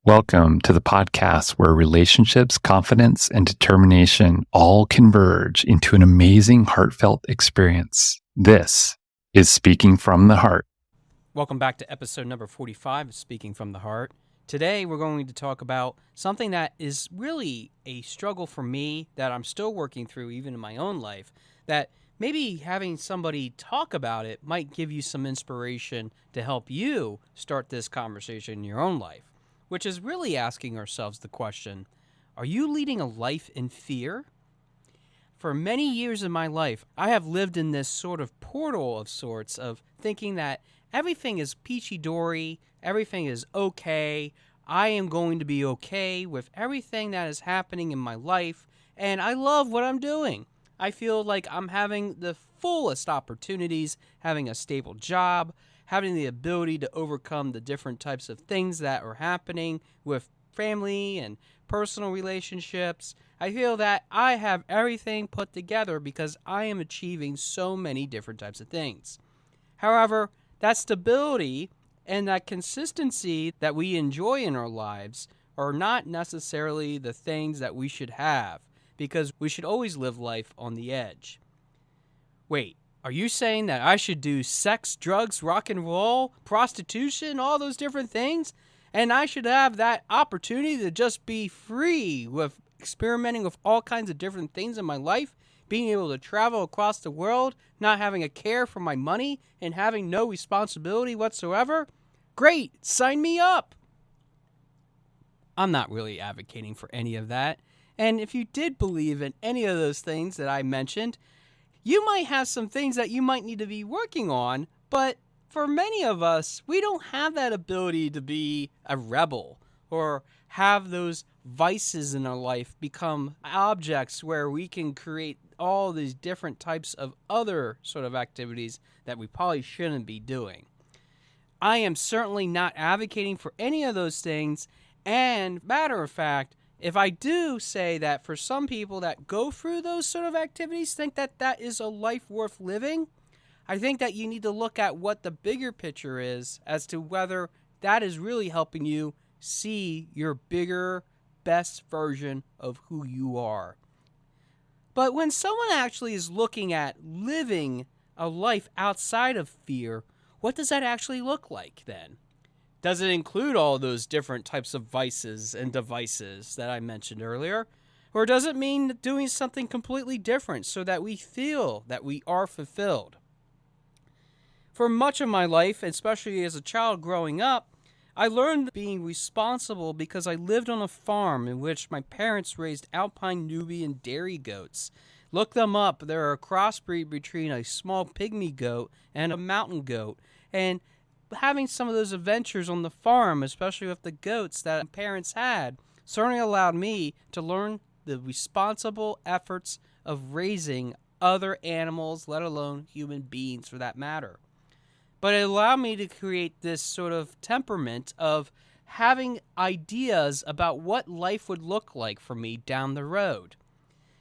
Welcome to the podcast where relationships, confidence, and determination all converge into an amazing, heartfelt experience. This is Speaking from the Heart. Welcome back to episode number 45 of Speaking from the Heart. Today, we're going to talk about something that is really a struggle for me that I'm still working through even in my own life, that maybe having somebody talk about it might give you some inspiration to help you start this conversation in your own life, which is really asking ourselves the question, are you leading a life in fear? For many years in my life, I have lived in this sort of portal of sorts of thinking that everything is peachy-dory, everything is okay, I am going to be okay with everything that is happening in my life, and I love what I'm doing. I feel like I'm having the fullest opportunities, having a stable job, having the ability to overcome the different types of things that are happening with family and personal relationships. I feel that I have everything put together because I am achieving so many different types of things. However, that stability and that consistency that we enjoy in our lives are not necessarily the things that we should have, because we should always live life on the edge. Wait, are you saying that I should do sex, drugs, rock and roll, prostitution, all those different things, and I should have that opportunity to just be free with experimenting with all kinds of different things in my life, being able to travel across the world, not having a care for my money, and having no responsibility whatsoever? Great, sign me up! I'm not really advocating for any of that, and if you did believe in any of those things that I mentioned, you might have some things that you might need to be working on, but for many of us, we don't have that ability to be a rebel or have those vices in our life become objects where we can create all these different types of other sort of activities that we probably shouldn't be doing. I am certainly not advocating for any of those things, and matter of fact, if I do say that for some people that go through those sort of activities think that that is a life worth living, I think that you need to look at what the bigger picture is as to whether that is really helping you see your bigger, best version of who you are. But when someone actually is looking at living a life outside of fear, what does that actually look like then? Does it include all those different types of vices and devices that I mentioned earlier? Or does it mean doing something completely different so that we feel that we are fulfilled? For much of my life, especially as a child growing up, I learned being responsible because I lived on a farm in which my parents raised Alpine Nubian dairy goats. Look them up. They're a crossbreed between a small pygmy goat and a mountain goat. And having some of those adventures on the farm, especially with the goats that my parents had, certainly allowed me to learn the responsible efforts of raising other animals, let alone human beings for that matter. But it allowed me to create this sort of temperament of having ideas about what life would look like for me down the road.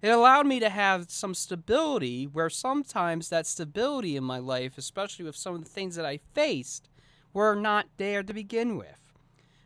It allowed me to have some stability where sometimes that stability in my life, especially with some of the things that I faced, were not there to begin with.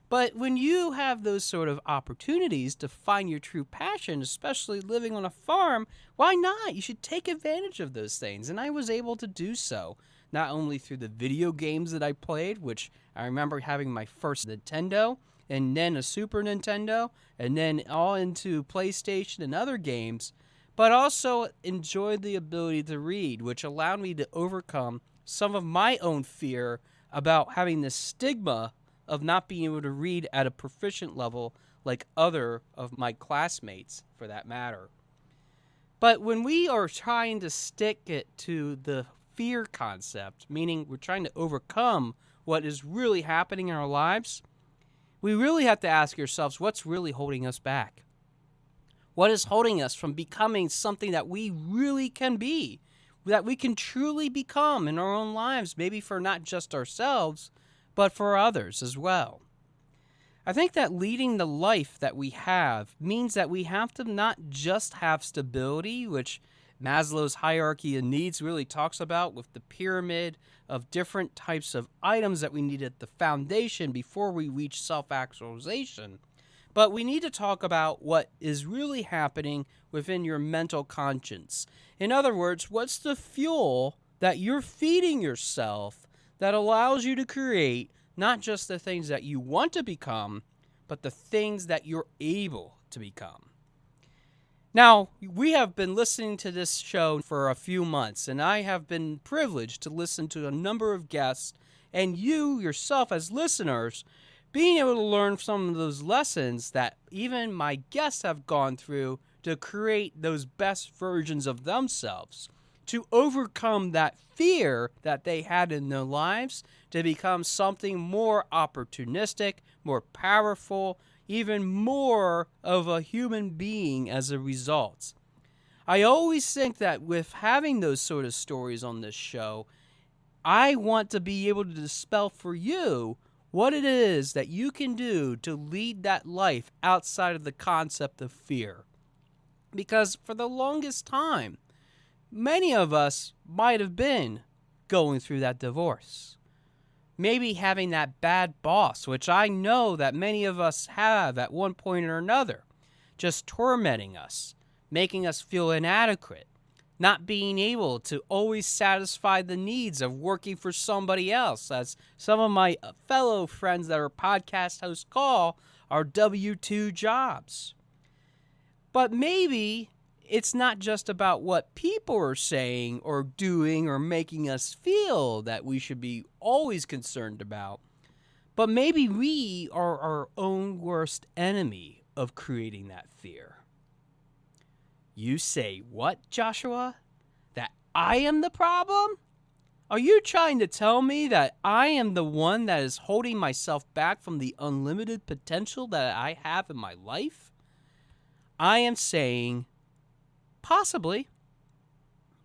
But when you have those sort of opportunities to find your true passion, especially living on a farm, why not? You should take advantage of those things. And I was able to do so, not only through the video games that I played, which I remember having my first Nintendo, and then a Super Nintendo, and then all into PlayStation and other games, but also enjoyed the ability to read, which allowed me to overcome some of my own fear about having the stigma of not being able to read at a proficient level like other of my classmates, for that matter. But when we are trying to stick it to the fear concept, meaning we're trying to overcome what is really happening in our lives, we really have to ask ourselves what's really holding us back. What is holding us from becoming something that we really can be, that we can truly become in our own lives, maybe for not just ourselves, but for others as well. I think that leading the life that we have means that we have to not just have stability, which Maslow's hierarchy of needs really talks about, with the pyramid of different types of items that we need at the foundation before we reach self-actualization. But we need to talk about what is really happening within your mental conscience. In other words, what's the fuel that you're feeding yourself that allows you to create not just the things that you want to become, but the things that you're able to become. Now, we have been listening to this show for a few months, and I have been privileged to listen to a number of guests, and you yourself as listeners, being able to learn some of those lessons that even my guests have gone through to create those best versions of themselves, to overcome that fear that they had in their lives, to become something more opportunistic, more powerful, even more of a human being as a result. I always think that with having those sort of stories on this show, I want to be able to dispel for you what it is that you can do to lead that life outside of the concept of fear. Because for the longest time, many of us might have been going through that divorce. Maybe having that bad boss, which I know that many of us have at one point or another, just tormenting us, making us feel inadequate, not being able to always satisfy the needs of working for somebody else, as some of my fellow friends that are podcast hosts call our W-2 jobs. But maybe it's not just about what people are saying or doing or making us feel that we should be always concerned about, but maybe we are our own worst enemy of creating that fear. You say, what, Joshua? That I am the problem? Are you trying to tell me that I am the one that is holding myself back from the unlimited potential that I have in my life? I am saying, possibly.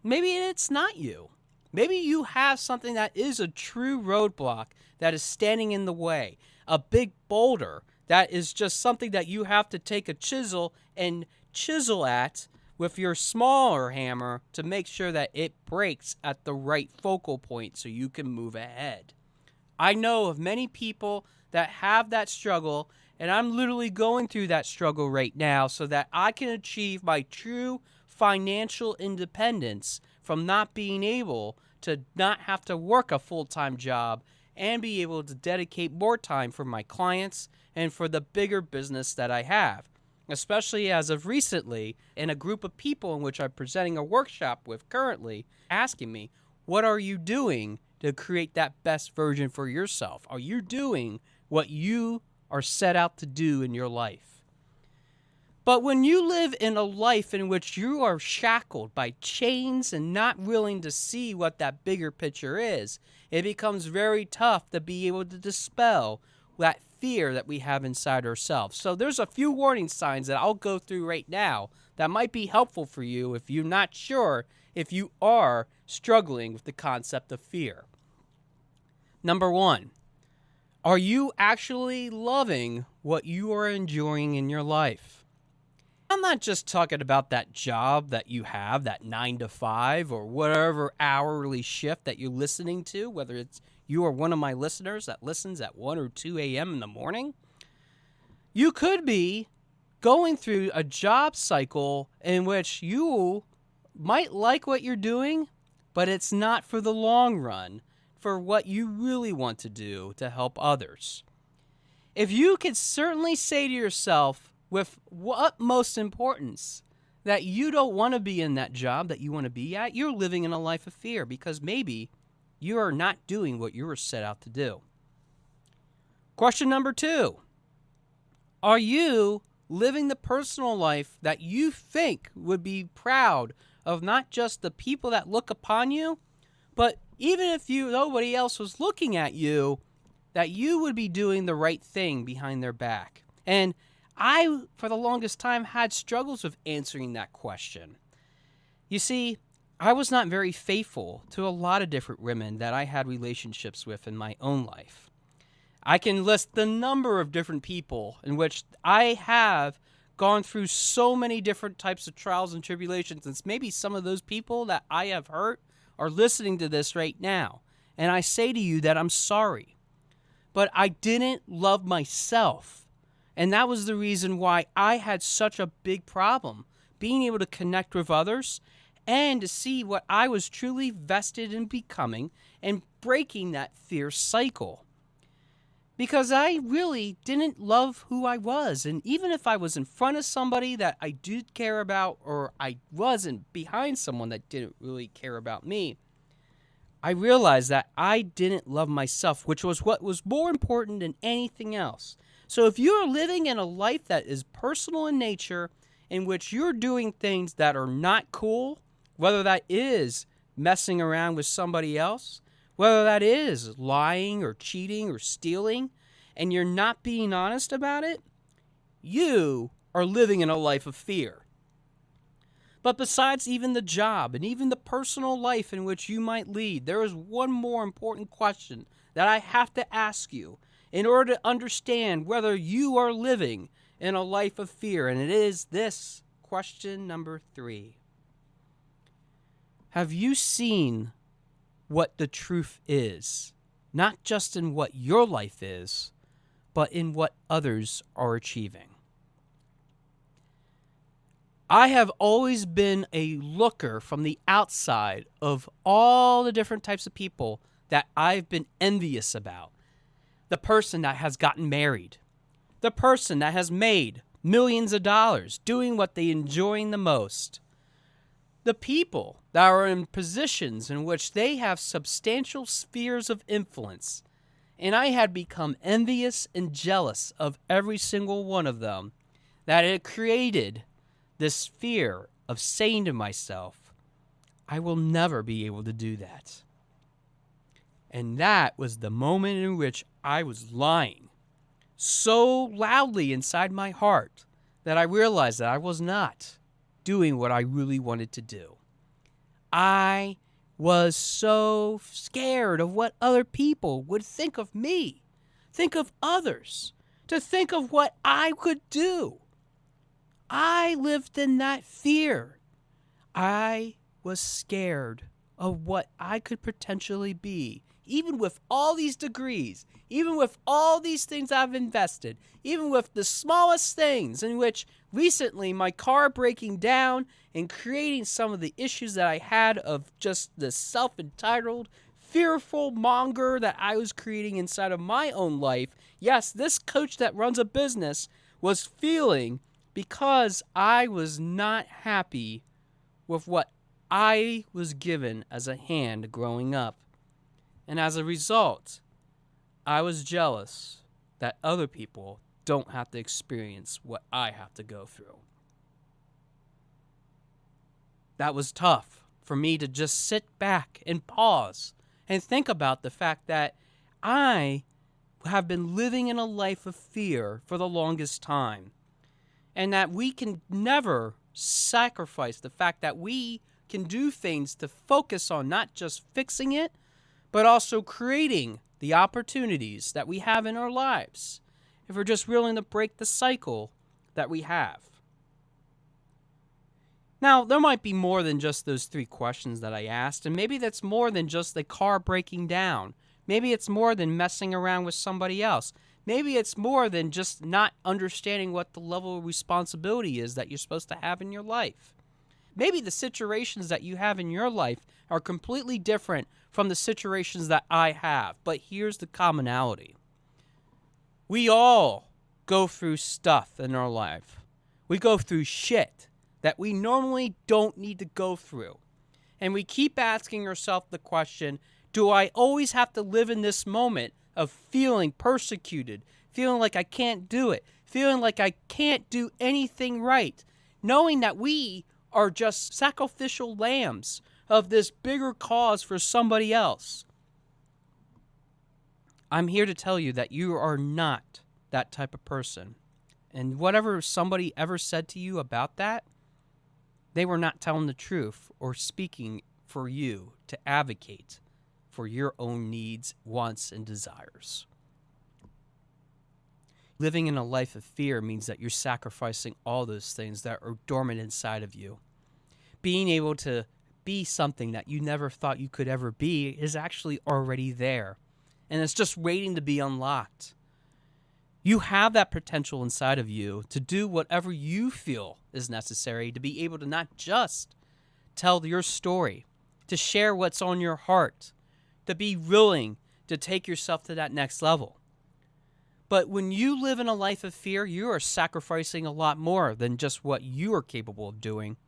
Maybe it's not you. Maybe you have something that is a true roadblock that is standing in the way. A big boulder that is just something that you have to take a chisel and chisel at with your smaller hammer to make sure that it breaks at the right focal point so you can move ahead. I know of many people that have that struggle, and I'm literally going through that struggle right now so that I can achieve my true financial independence from not being able to not have to work a full-time job and be able to dedicate more time for my clients and for the bigger business that I have. Especially as of recently, in a group of people in which I'm presenting a workshop with currently, asking me, what are you doing to create that best version for yourself? Are you doing what you are set out to do in your life? But when you live in a life in which you are shackled by chains and not willing to see what that bigger picture is, it becomes very tough to be able to dispel that fear that we have inside ourselves. So there's a few warning signs that I'll go through right now that might be helpful for you if you're not sure if you are struggling with the concept of fear. Number 1, are you actually loving what you are enjoying in your life? I'm not just talking about that job that you have, that 9 to 5 or whatever hourly shift that you're listening to, whether it's you are one of my listeners that listens at 1 or 2 a.m. in the morning. You could be going through a job cycle in which you might like what you're doing, but it's not for the long run, for what you really want to do to help others. If you could certainly say to yourself with utmost importance that you don't want to be in that job that you want to be at, you're living in a life of fear because maybe you are not doing what you were set out to do. Question number 2. Are you living the personal life that you think would be proud of not just the people that look upon you, but even if nobody else was looking at you, that you would be doing the right thing behind their back? And I, for the longest time, had struggles with answering that question. You see, I was not very faithful to a lot of different women that I had relationships with in my own life. I can list the number of different people in which I have gone through so many different types of trials and tribulations, and maybe some of those people that I have hurt are listening to this right now. And I say to you that I'm sorry, but I didn't love myself. And that was the reason why I had such a big problem being able to connect with others and to see what I was truly vested in becoming and breaking that fear cycle. Because I really didn't love who I was. And even if I was in front of somebody that I did care about, or I wasn't behind someone that didn't really care about me, I realized that I didn't love myself, which was what was more important than anything else. So if you're living in a life that is personal in nature, in which you're doing things that are not cool, whether that is messing around with somebody else, whether that is lying or cheating or stealing, and you're not being honest about it, you are living in a life of fear. But besides even the job and even the personal life in which you might lead, there is one more important question that I have to ask you in order to understand whether you are living in a life of fear, and it is this question number 3. Have you seen what the truth is, not just in what your life is, but in what others are achieving? I have always been a looker from the outside of all the different types of people that I've been envious about. The person that has gotten married, the person that has made millions of dollars doing what they enjoy the most, the people that are in positions in which they have substantial spheres of influence. And I had become envious and jealous of every single one of them, that it created this fear of saying to myself, I will never be able to do that. And that was the moment in which I was lying so loudly inside my heart that I realized that I was not doing what I really wanted to do. I was so scared of what other people would think of me, think of others, to think of what I could do. I lived in that fear. I was scared of what I could potentially be, even with all these degrees, even with all these things I've invested, even with the smallest things, in which recently my car breaking down and creating some of the issues that I had of just the self-entitled, fearful monger that I was creating inside of my own life. Yes, this coach that runs a business was feeling because I was not happy with what I was given as a hand growing up. And as a result, I was jealous that other people don't have to experience what I have to go through. That was tough for me to just sit back and pause and think about the fact that I have been living in a life of fear for the longest time. And that we can never sacrifice the fact that we can do things to focus on not just fixing it, but also creating the opportunities that we have in our lives, if we're just willing to break the cycle that we have. Now, there might be more than just those 3 questions that I asked, and maybe that's more than just the car breaking down. Maybe it's more than messing around with somebody else. Maybe it's more than just not understanding what the level of responsibility is that you're supposed to have in your life. Maybe the situations that you have in your life are completely different from the situations that I have. But here's the commonality. We all go through stuff in our life. We go through shit that we normally don't need to go through. And we keep asking ourselves the question, do I always have to live in this moment of feeling persecuted, feeling like I can't do it, feeling like I can't do anything right, knowing that we are just sacrificial lambs of this bigger cause for somebody else? I'm here to tell you that you are not that type of person. And whatever somebody ever said to you about that, they were not telling the truth or speaking for you to advocate for your own needs, wants, and desires. Living in a life of fear means that you're sacrificing all those things that are dormant inside of you. Being able to be something that you never thought you could ever be is actually already there, and it's just waiting to be unlocked. You have that potential inside of you to do whatever you feel is necessary to be able to not just tell your story, to share what's on your heart, to be willing to take yourself to that next level. But when you live in a life of fear, you are sacrificing a lot more than just what you are capable of doing.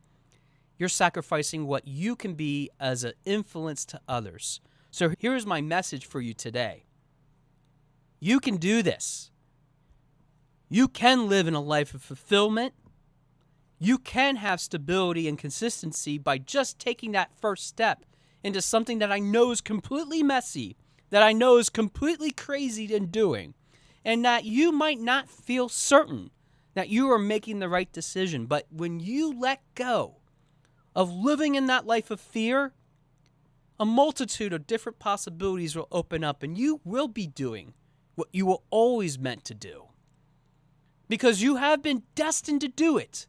You're sacrificing what you can be as an influence to others. So here's my message for you today. You can do this. You can live in a life of fulfillment. You can have stability and consistency by just taking that first step into something that I know is completely messy, that I know is completely crazy in doing, and that you might not feel certain that you are making the right decision. But when you let go of living in that life of fear, a multitude of different possibilities will open up, and you will be doing what you were always meant to do. Because you have been destined to do it.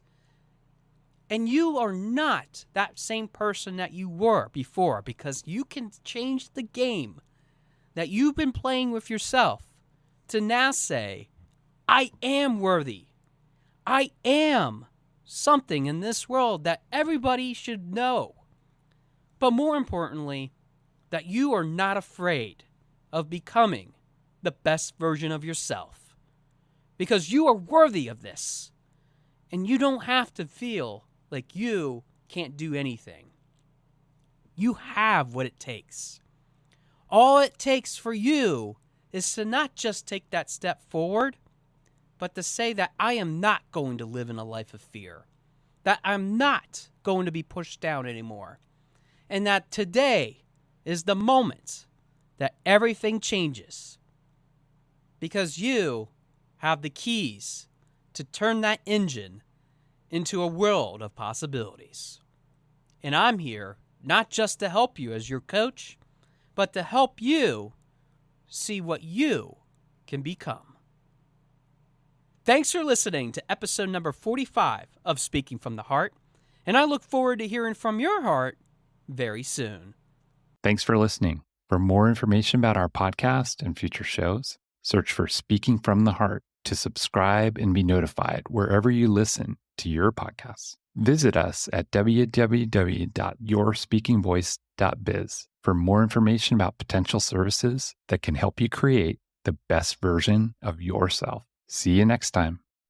And you are not that same person that you were before, because you can change the game that you've been playing with yourself to now say, I am worthy. I am something in this world that everybody should know. But more importantly, that you are not afraid of becoming the best version of yourself. Because you are worthy of this. And you don't have to feel like you can't do anything. You have what it takes. All it takes for you is to not just take that step forward, but to say that I am not going to live in a life of fear. That I'm not going to be pushed down anymore. And that today is the moment that everything changes. Because you have the keys to turn that engine into a world of possibilities. And I'm here not just to help you as your coach, but to help you see what you can become. Thanks for listening to episode number 45 of Speaking from the Heart, and I look forward to hearing from your heart very soon. Thanks for listening. For more information about our podcast and future shows, search for Speaking from the Heart to subscribe and be notified wherever you listen to your podcasts. Visit us at www.yourspeakingvoice.biz for more information about potential services that can help you create the best version of yourself. See you next time.